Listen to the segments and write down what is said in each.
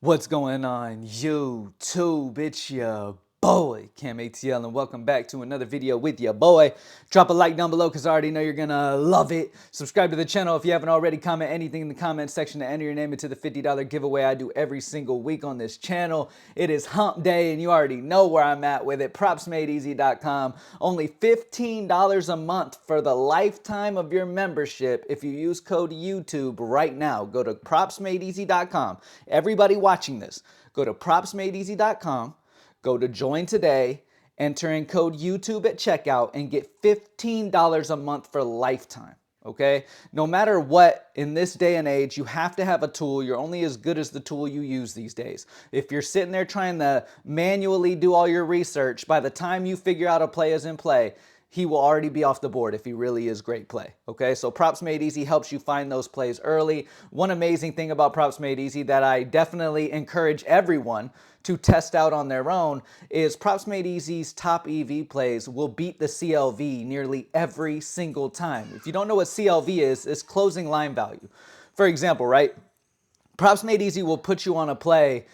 What's going on YouTube? It's your boy Cam ATL and welcome back to another video with your boy. Drop a like down below because I already know you're gonna love it. Subscribe to the channel if you haven't already. Comment anything in the comment section to enter your name into the $50 giveaway I do every single week on this channel. It is hump day and you already know where I'm at with it. Propsmadeeasy.com. Only $15 a month for the lifetime of your membership if you use code YouTube right now. Go to propsmadeeasy.com. Everybody watching this, go to propsmadeeasy.com. Go to join today, enter in code YouTube at checkout, and get $15 a month for lifetime. Okay? No matter what, in this day and age, you have to have a tool. You're only as good as the tool you use these days. If you're sitting there trying to manually do all your research, by the time you figure out a play is in play, he will already be off the board if he really is great play. Okay, so Props Made Easy helps you find those plays early. One amazing thing about Props Made Easy that I definitely encourage everyone to test out on their own is Props Made Easy's top EV plays will beat the CLV nearly every single time. If you don't know what CLV is, it's closing line value. For example, right? Props Made Easy will put you on a play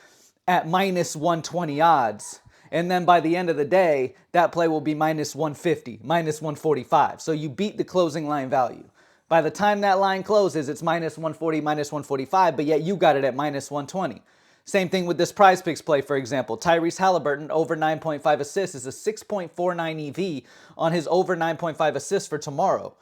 at minus 120 odds. And then by the end of the day, that play will be minus 150, minus 145. So you beat the closing line value. By the time that line closes, it's minus 140, minus 145, but yet you got it at minus 120. Same thing with this Prizepicks play, for example. Tyrese Halliburton over 9.5 assists is a 6.49 EV on his over 9.5 assists for tomorrow.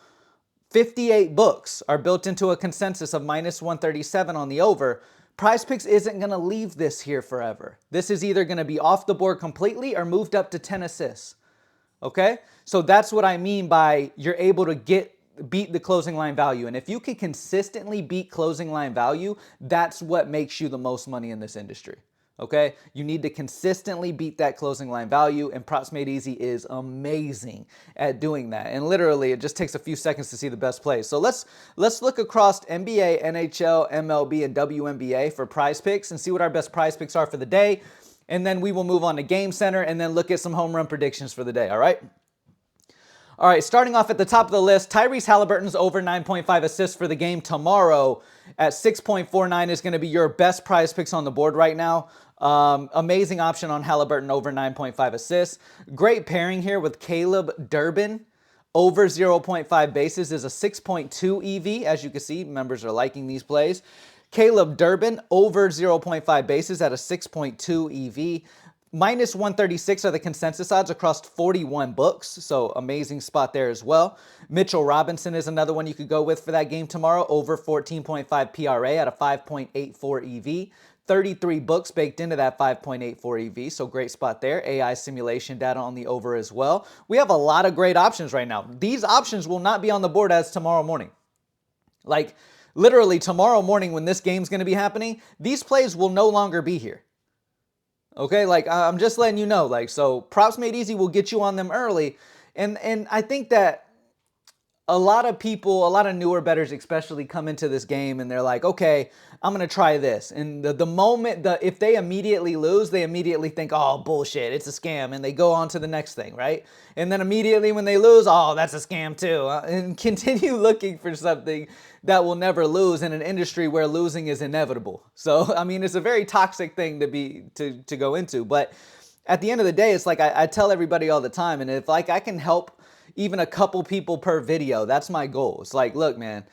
58 books are built into a consensus of minus 137 on the over. Prizepicks isn't going to leave this here forever. This is either going to be off the board completely or moved up to 10 assists. Okay? So that's what I mean by you're able to beat the closing line value. And if you can consistently beat closing line value, that's what makes you the most money in this industry. Okay? You need to consistently beat that closing line value, and Props Made Easy is amazing at doing that. And literally, it just takes a few seconds to see the best plays. So let's look across NBA, NHL, MLB, and WNBA for prize picks and see what our best prize picks are for the day. And then we will move on to Game Center and then look at some home run predictions for the day, all right? All right, starting off at the top of the list, Tyrese Halliburton's over 9.5 assists for the game tomorrow at 6.49 is going to be your best prize picks on the board right now. Amazing option on Halliburton over 9.5 assists. Great pairing here with Caleb Durbin. Over 0.5 bases is a 6.2 EV. As you can see, members are liking these plays. Caleb Durbin over 0.5 bases at a 6.2 EV. Minus 136 are the consensus odds across 41 books, so amazing spot there as well. Mitchell Robinson is another one you could go with for that game tomorrow, over 14.5 PRA at a 5.84 EV. 33 books baked into that 5.84 EV, so great spot there. AI simulation data on the over as well. We have a lot of great options right now. These options will not be on the board as tomorrow morning. Like, literally tomorrow morning when this game's going to be happening, these plays will no longer be here. Okay, like I'm just letting you know, like, so Props Made Easy will get you on them early. And I think that a lot of people, a lot of newer bettors especially come into this game and they're like, okay, I'm going to try this. And the moment, if they immediately lose, they immediately think, oh, bullshit, it's a scam. And they go on to the next thing, right? And then immediately when they lose, oh, that's a scam too. And continue looking for something that will never lose in an industry where losing is inevitable. So, I mean, it's a very toxic thing to go into. But at the end of the day, it's like I tell everybody all the time, and if like I can help even a couple people per video, that's my goal. It's like, look, man,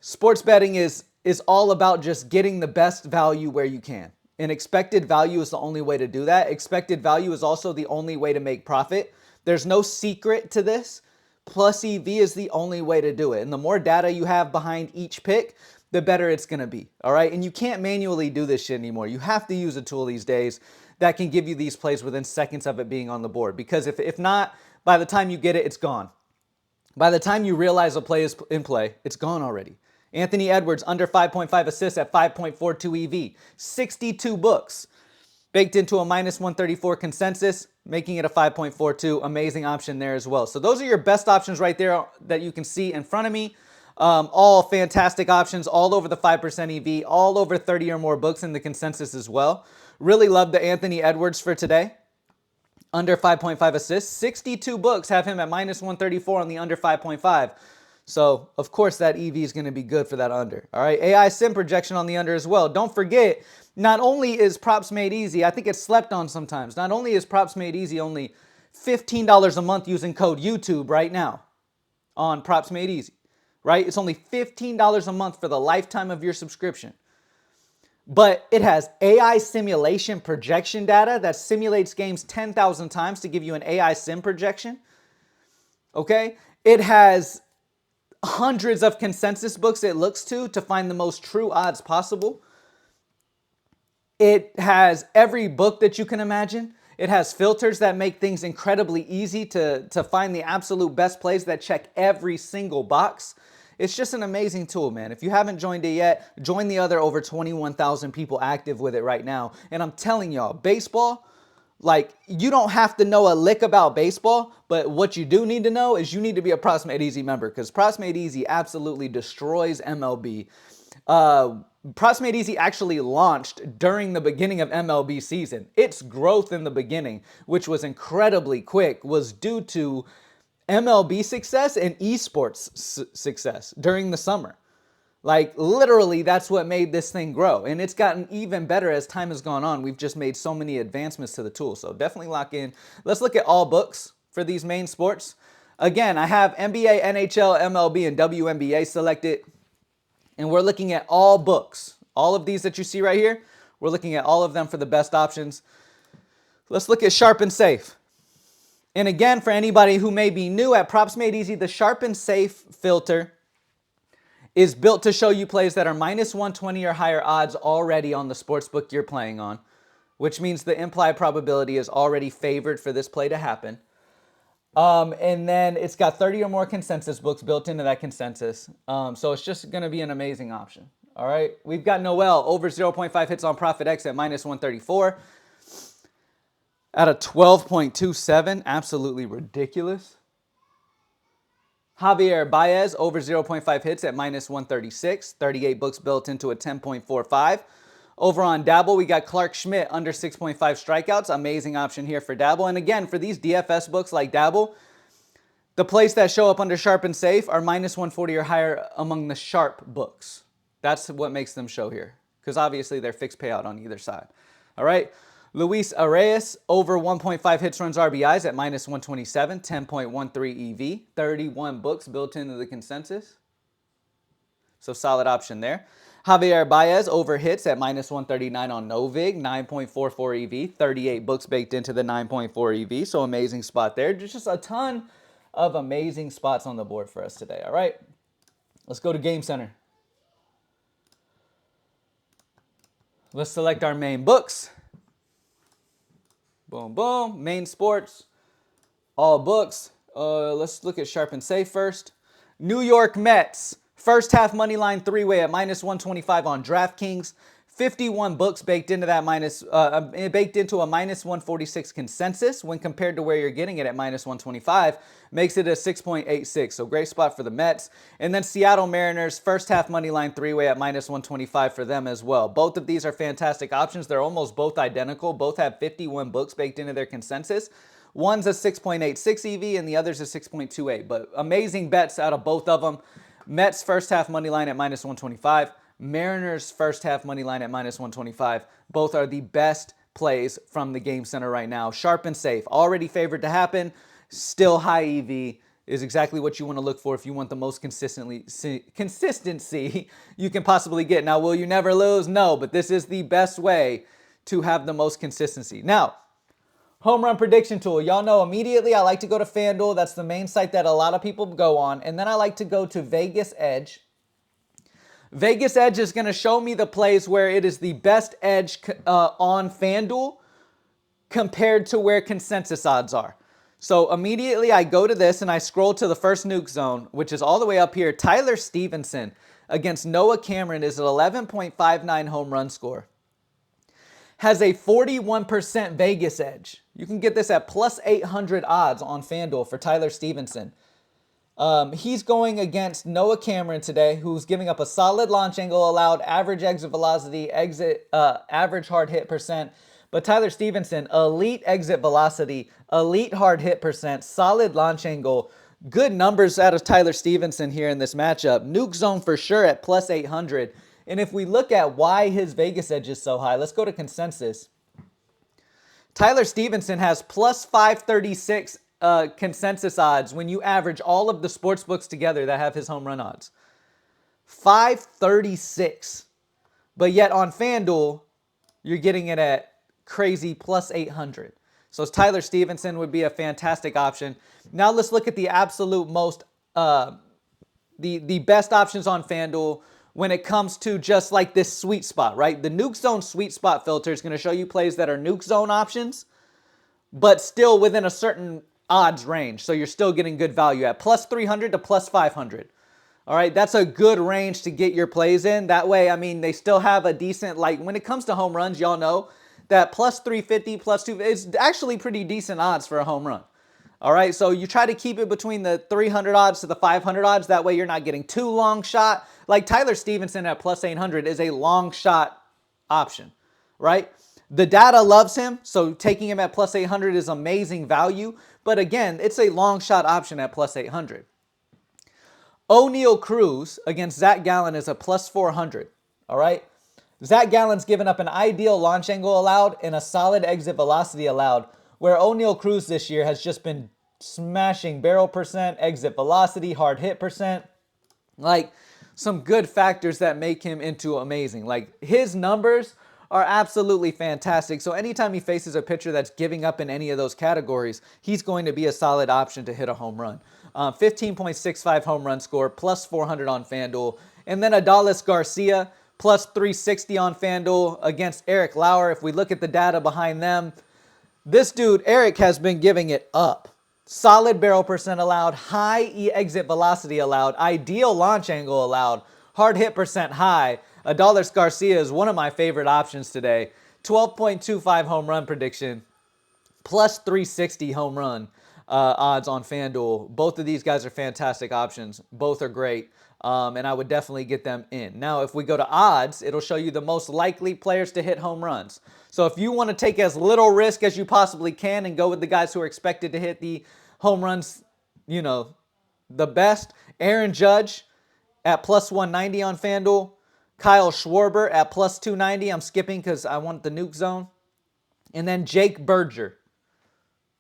sports betting is all about just getting the best value where you can. And expected value is the only way to do that. Expected value is also the only way to make profit. There's no secret to this. Plus EV is the only way to do it. And the more data you have behind each pick, the better it's going to be. All right. And you can't manually do this shit anymore. You have to use a tool these days that can give you these plays within seconds of it being on the board. Because if not, by the time you get it, it's gone. By the time you realize a play is in play, it's gone already. Anthony Edwards, under 5.5 assists at 5.42 EV. 62 books. Baked into a minus 134 consensus, making it a 5.42. Amazing option there as well. So those are your best options right there that you can see in front of me. All fantastic options, all over the 5% EV, all over 30 or more books in the consensus as well. Really love the Anthony Edwards for today. Under 5.5 assists. 62 books have him at minus 134 on the under 5.5. So, of course, that EV is going to be good for that under. All right, AI sim projection on the under as well. Don't forget, not only is props made easy, I think it's slept on sometimes. Not only is props made easy, only $15 a month using code YouTube right now on props made easy, right? It's only $15 a month for the lifetime of your subscription. But it has AI simulation projection data that simulates games 10,000 times to give you an AI sim projection. Okay? It has hundreds of consensus books it looks to find the most true odds possible. It has every book that you can imagine. It has filters that make things incredibly easy to find the absolute best plays that check every single box. It's just an amazing tool, man. If you haven't joined it yet, join the other over 21,000 people active with it right now. And I'm telling y'all, baseball, like, you don't have to know a lick about baseball, but what you do need to know is you need to be a Props Made Easy member, because Props Made Easy absolutely destroys MLB. Props Made Easy actually launched during the beginning of MLB season. Its growth in the beginning, which was incredibly quick, was due to MLB success and esports success during the summer. Like, literally, that's what made this thing grow. And it's gotten even better as time has gone on. We've just made so many advancements to the tool. So definitely lock in. Let's look at all books for these main sports. Again, I have NBA, NHL, MLB, and WNBA selected. And we're looking at all books. All of these that you see right here, we're looking at all of them for the best options. Let's look at Sharp and Safe. And again, for anybody who may be new at Props Made Easy, the Sharp and Safe filter is built to show you plays that are minus 120 or higher odds already on the sportsbook you're playing on, which means the implied probability is already favored for this play to happen. And then it's got 30 or more consensus books built into that consensus. So it's just going to be an amazing option. All right. We've got Noel over 0.5 hits on Profit X at minus 134 at a 12.27. Absolutely ridiculous. Javier Baez over 0.5 hits at minus 136. 38 books built into a 10.45. Over on Dabble, we got Clark Schmidt under 6.5 strikeouts. Amazing option here for Dabble. And again, for these DFS books like Dabble, the plays that show up under Sharp and Safe are minus 140 or higher among the Sharp books. That's what makes them show here, because obviously they're fixed payout on either side. All right. Luis Arias over 1.5 hits, runs, RBIs at minus 127, 10.13 EV, 31 books built into the consensus. So solid option there. Javier Baez over hits at minus 139 on Novig, 9.44 EV, 38 books baked into the 9.4 EV. So amazing spot there. Just a ton of amazing spots on the board for us today. All right, let's go to Game Center. Let's select our main books. Boom, boom. Main sports, all books. Let's look at Sharp and Safe first. New York Mets. First half money line three-way at minus 125 on DraftKings. 51 books baked into that baked into a minus 146 consensus. When compared to where you're getting it at minus 125, makes it a 6.86. So great spot for the Mets. And then Seattle Mariners, first half money line three-way at minus 125 for them as well. Both of these are fantastic options. They're almost both identical. Both have 51 books baked into their consensus. One's a 6.86 EV and the other's a 6.28. But amazing bets out of both of them. Mets first half money line at minus 125. Mariners first half money line at minus 125. Both are the best plays from the Game Center right now. Sharp and Safe, already favored to happen. Still high EV is exactly what you want to look for if you want the most consistency you can possibly get. Now, will you never lose? No, but this is the best way to have the most consistency. Now, home run prediction tool. Y'all know immediately I like to go to FanDuel. That's the main site that a lot of people go on. And then I like to go to Vegas Edge. Vegas Edge is going to show me the plays where it is the best edge on FanDuel compared to where consensus odds are. So immediately I go to this and I scroll to the first nuke zone, which is all the way up here. Tyler Stevenson against Noah Cameron is an 11.59 home run score. Has a 41% Vegas edge. You can get this at plus 800 odds on FanDuel for Tyler Stevenson. He's going against Noah Cameron today, who's giving up a solid launch angle allowed, average exit velocity, average hard hit percent. But Tyler Stevenson, elite exit velocity, elite hard hit percent, solid launch angle, Good numbers out of Tyler Stevenson here in this matchup. Nuke zone for sure at plus 800. And if we look at why his Vegas edge is so high, let's go to consensus. Tyler Stevenson has plus 536 consensus odds when you average all of the sports books together that have his home run odds. 536. But yet on FanDuel, you're getting it at crazy plus 800. So Tyler Stevenson would be a fantastic option. Now let's look at the absolute most, the best options on FanDuel when it comes to just like this sweet spot, right? The Nuke Zone sweet spot filter is going to show you plays that are Nuke Zone options, but still within a certain odds range. So you're still getting good value at plus 300 to plus 500. All right, that's a good range to get your plays in. That way, I mean, they still have a decent, like when it comes to home runs, y'all know that plus 350, plus 2, it's actually pretty decent odds for a home run. All right, so you try to keep it between the 300 odds to the 500 odds. That way you're not getting too long shot. Like Tyler Stevenson at plus 800 is a long shot option, right? The data loves him, so taking him at plus 800 is amazing value. But again, it's a long shot option at plus 800. O'Neal Cruz against Zach Gallen is a plus 400, all right? Zach Gallen's given up an ideal launch angle allowed and a solid exit velocity allowed, where O'Neal Cruz this year has just been smashing barrel percent, exit velocity, hard hit percent. Like, some good factors that make him into amazing. Like, his numbers are absolutely fantastic. So anytime he faces a pitcher that's giving up in any of those categories, he's going to be a solid option to hit a home run. 15.65 home run score, plus 400 on FanDuel. And then Adolis Garcia, plus 360 on FanDuel against Eric Lauer. If we look at the data behind them, this dude, Eric, has been giving it up. Solid barrel percent allowed, high exit velocity allowed, ideal launch angle allowed, hard hit percent high. Adolis Garcia is one of my favorite options today. 12.25 home run prediction, plus 360 home run odds on FanDuel. Both of these guys are fantastic options. Both are great, and I would definitely get them in. Now, if we go to odds, it'll show you the most likely players to hit home runs. So if you want to take as little risk as you possibly can and go with the guys who are expected to hit the home runs, you know, the best, Aaron Judge at plus 190 on FanDuel. Kyle Schwarber at plus 290. I'm skipping because I want the nuke zone. And then Jake Berger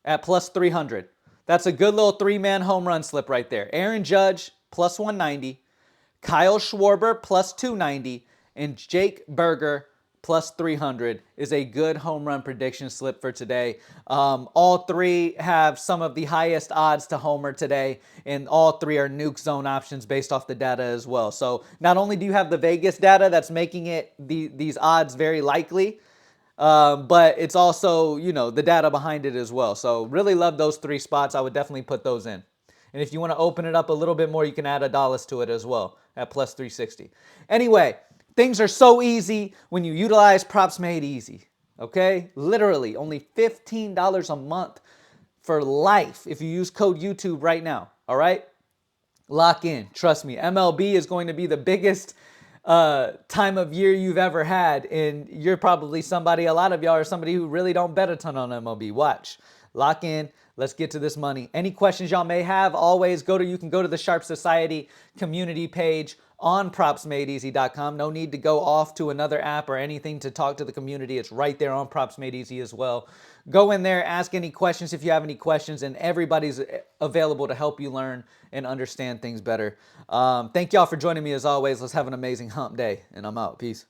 at plus 300. That's a good little three-man home run slip right there. Aaron Judge, plus 190. Kyle Schwarber, plus 290. And Jake Berger, plus 300 is a good home run prediction slip for today. All three have some of the highest odds to homer today, and all three are nuke zone options based off the data as well. So not only do you have the Vegas data that's making it these odds very likely, but it's also, you know, the data behind it as well. So really love those three spots. I would definitely put those in. And if you want to open it up a little bit more, you can add $1 to it as well at plus 360. Anyway, things are so easy when you utilize Props Made Easy, okay? Literally, only $15 a month for life if you use code YouTube right now, all right? Lock in. Trust me, MLB is going to be the biggest time of year you've ever had, and you're probably somebody, a lot of y'all are somebody who really don't bet a ton on MLB. Watch. Lock in. Let's get to this money. Any questions y'all may have, always you can go to the Sharp Society community page on propsmadeeasy.com. No need to go off to another app or anything to talk to the community. It's right there on Props Made Easy as well. Go in there, ask any questions if you have any questions, and everybody's available to help you learn and understand things better. Thank y'all for joining me as always. Let's have an amazing hump day, and I'm out. Peace.